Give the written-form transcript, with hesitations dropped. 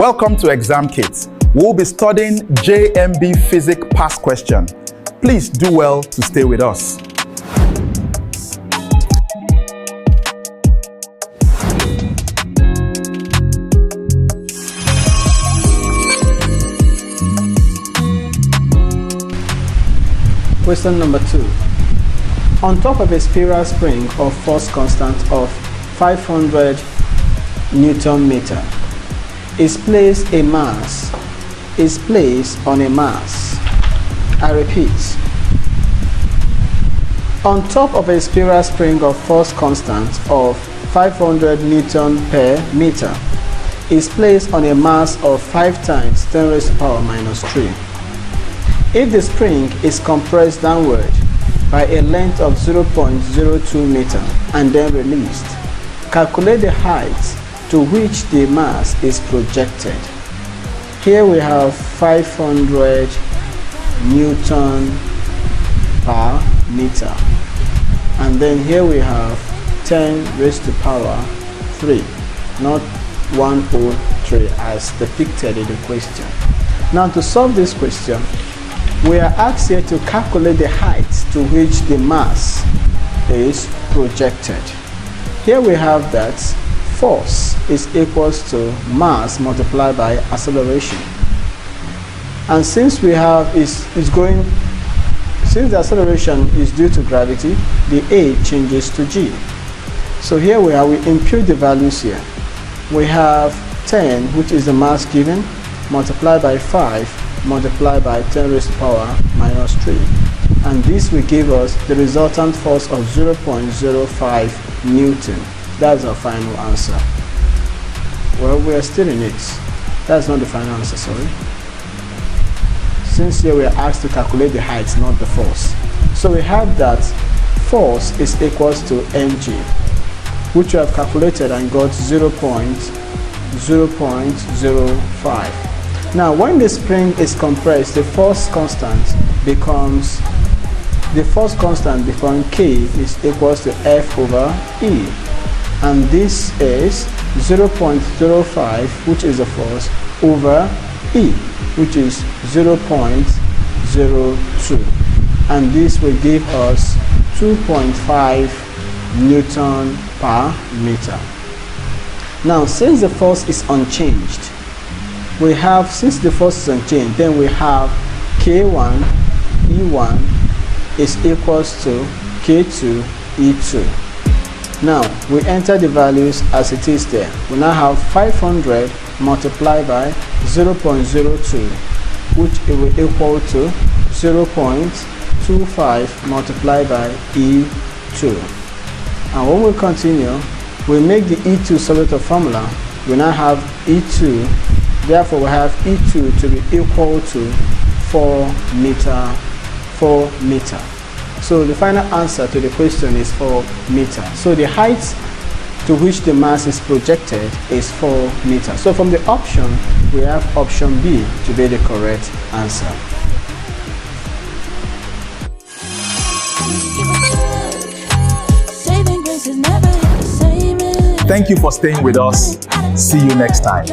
Welcome to Exam Kit. We'll be studying JAMB Physics past question. Please do well to stay with us. Question number 2. On top of a spiral spring of force constant of 500 Newton meter is placed on a mass. I repeat. On top of a spiral spring of force constant of 500 Newton per meter is placed on a mass of 5 times 10 raised to the power minus 3. If the spring is compressed downward by a length of 0.02 meter and then released, calculate the height to which the mass is projected. Here we have 500 Newton per meter, and then here we have 10 raised to power 3, not 103 as depicted in the question. Now, to solve this question, we are asked here to calculate the height to which the mass is projected. Here we have that force is equals to mass multiplied by acceleration. And since we have since the acceleration is due to gravity, the A changes to G. So here we impute the values here. We have 10, which is the mass given, multiplied by 5, multiplied by 10 raised to the power minus 3. And this will give us the resultant force of 0.05 Newton. That's our final answer. Well, we are still in it. That's not the final answer, sorry. Since here we are asked to calculate the height, not the force. So we have that force is equals to mg, which we have calculated and got 0.05. Now, when the spring is compressed, the force constant becomes K is equals to F over E. And this is 0.05, which is the force, over E, which is 0.02. And this will give us 2.5 Newton per meter. Now, since the force is unchanged, then we have K1 E1 is equals to K2 E2. Now, we enter the values as it is there. We now have 500 multiplied by 0.02, which will equal to 0.25 multiplied by E2. And when we continue, we make the E2 subject to formula. We now have E2. Therefore, we have E2 to be equal to 4 meter. So the final answer to the question is 4 meters. So the height to which the mass is projected is 4 meters. So from the option, we have option B to be the correct answer. Thank you for staying with us. See you next time.